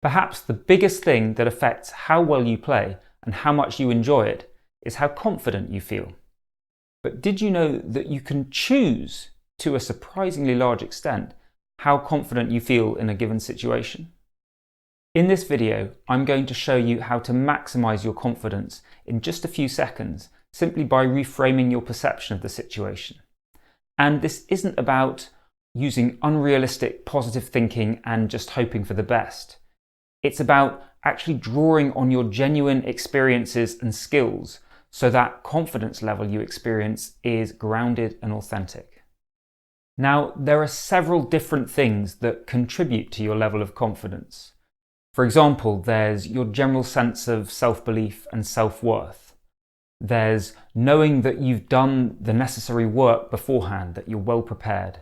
Perhaps the biggest thing that affects how well you play and how much you enjoy it is how confident you feel. But did you know that you can choose, to a surprisingly large extent, how confident you feel in a given situation? In this video, I'm going to show you how to maximize your confidence in just a few seconds, simply by reframing your perception of the situation. And this isn't about using unrealistic positive thinking and just hoping for the best. It's about actually drawing on your genuine experiences and skills so that confidence level you experience is grounded and authentic. Now, there are several different things that contribute to your level of confidence. For example, there's your general sense of self-belief and self-worth. There's knowing that you've done the necessary work beforehand, that you're well prepared.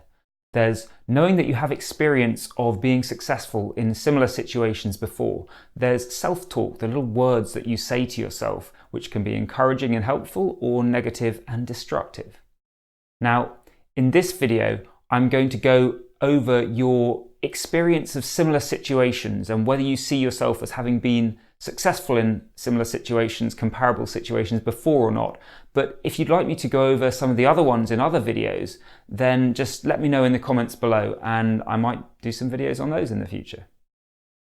There's knowing that you have experience of being successful in similar situations before. There's self-talk, the little words that you say to yourself, which can be encouraging and helpful or negative and destructive. Now, in this video, I'm going to go over your experience of similar situations and whether you see yourself as having been successful in similar situations, comparable situations before or not. But if you'd like me to go over some of the other ones in other videos, then just let me know in the comments below and I might do some videos on those in the future.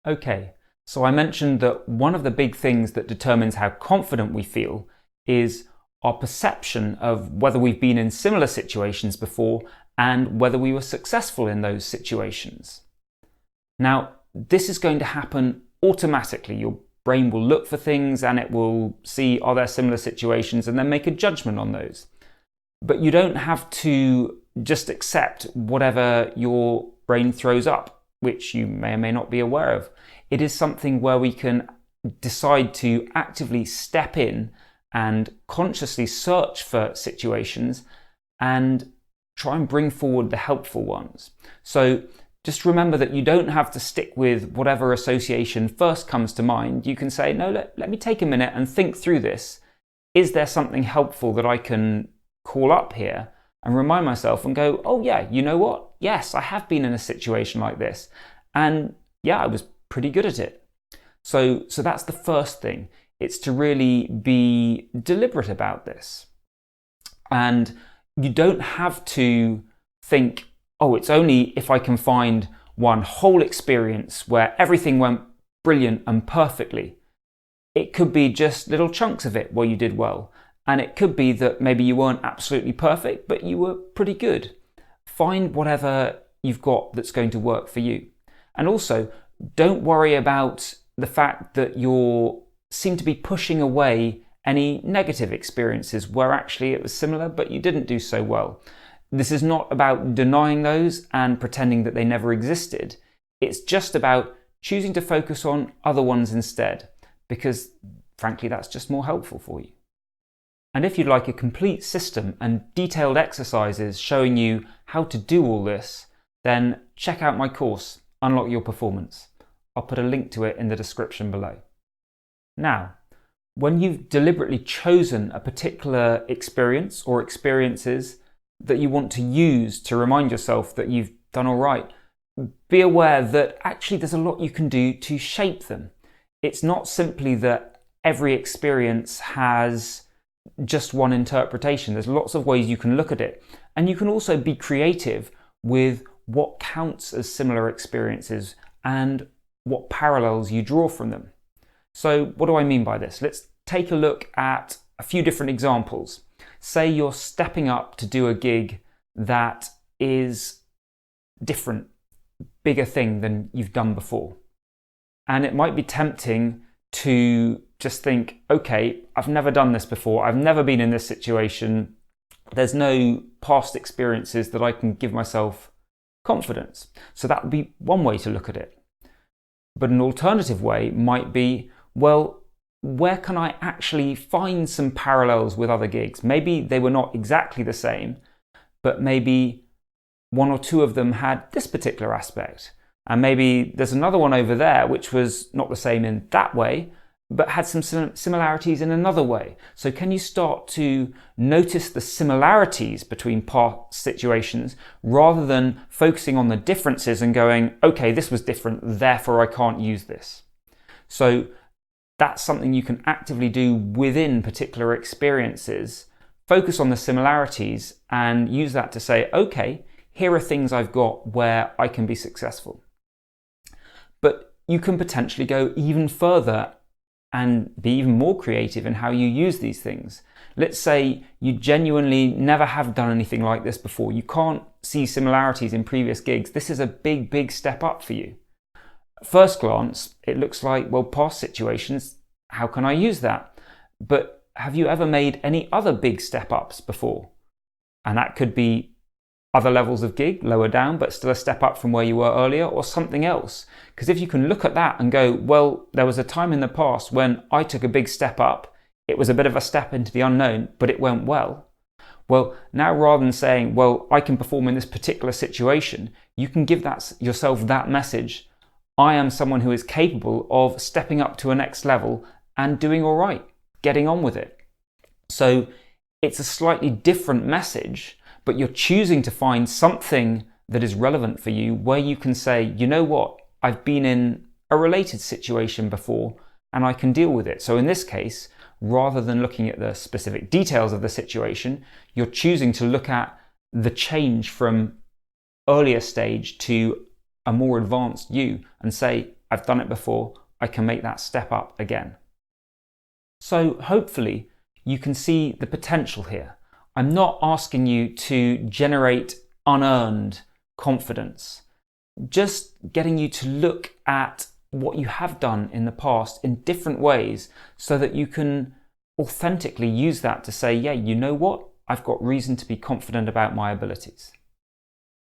Okay, so I mentioned that one of the big things that determines how confident we feel is our perception of whether we've been in similar situations before and whether we were successful in those situations. Now, this is going to happen automatically. Your brain will look for things and it will see, are there similar situations, and then make a judgment on those. But you don't have to just accept whatever your brain throws up, which you may or may not be aware of. It is something where we can decide to actively step in and consciously search for situations and try and bring forward the helpful ones. So just remember that you don't have to stick with whatever association first comes to mind. You can say, no, let me take a minute and think through this. Is there something helpful that I can call up here and remind myself and go, oh yeah, you know what? Yes, I have been in a situation like this. And yeah, I was pretty good at it. So that's the first thing. It's to really be deliberate about this. And you don't have to think, oh, it's only if I can find one whole experience where everything went brilliant and perfectly. It could be just little chunks of it where you did well. And it could be that maybe you weren't absolutely perfect, but you were pretty good. Find whatever you've got that's going to work for you. And also, don't worry about the fact that you seem to be pushing away any negative experiences where actually it was similar, but you didn't do so well. This is not about denying those and pretending that they never existed. It's just about choosing to focus on other ones instead, because frankly, that's just more helpful for you. And if you'd like a complete system and detailed exercises showing you how to do all this, then check out my course, Unlock Your Performance. I'll put a link to it in the description below. Now, when you've deliberately chosen a particular experience or experiences that you want to use to remind yourself that you've done all right, be aware that actually there's a lot you can do to shape them. It's not simply that every experience has just one interpretation. There's lots of ways you can look at it. And you can also be creative with what counts as similar experiences and what parallels you draw from them. So what do I mean by this? Let's take a look at a few different examples. Say you're stepping up to do a gig that is different, bigger thing than you've done before. And it might be tempting to just think, okay, I've never done this before. I've never been in this situation. There's no past experiences that I can give myself confidence. So that would be one way to look at it. But an alternative way might be, well, where can I actually find some parallels with other gigs? Maybe they were not exactly the same, but maybe one or two of them had this particular aspect. And maybe there's another one over there which was not the same in that way, but had some similarities in another way. So can you start to notice the similarities between past situations rather than focusing on the differences and going, okay, this was different, therefore I can't use this. So that's something you can actively do within particular experiences. Focus on the similarities and use that to say, okay, here are things I've got where I can be successful. But you can potentially go even further and be even more creative in how you use these things. Let's say you genuinely never have done anything like this before. You can't see similarities in previous gigs. This is a big, big step up for you. At first glance, it looks like, well, past situations, how can I use that? But have you ever made any other big step ups before? And that could be other levels of gig, lower down, but still a step up from where you were earlier, or something else. Because if you can look at that and go, well, there was a time in the past when I took a big step up, it was a bit of a step into the unknown, but it went well. Well, now rather than saying, well, I can perform in this particular situation, you can give yourself that message. I am someone who is capable of stepping up to a next level and doing all right, getting on with it. So it's a slightly different message, but you're choosing to find something that is relevant for you where you can say, you know what, I've been in a related situation before and I can deal with it. So in this case, rather than looking at the specific details of the situation, you're choosing to look at the change from earlier stage to a more advanced you and say, I've done it before, I can make that step up again. So hopefully you can see the potential here. I'm not asking you to generate unearned confidence, just getting you to look at what you have done in the past in different ways so that you can authentically use that to say, yeah, you know what? I've got reason to be confident about my abilities.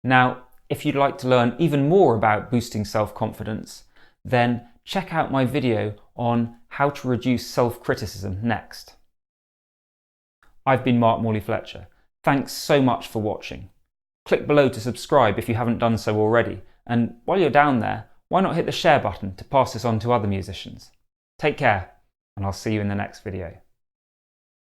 Now, if you'd like to learn even more about boosting self-confidence, then check out my video on how to reduce self-criticism next. I've been Mark Morley-Fletcher. Thanks so much for watching. Click below to subscribe if you haven't done so already, and while you're down there, why not hit the share button to pass this on to other musicians? Take care, and I'll see you in the next video.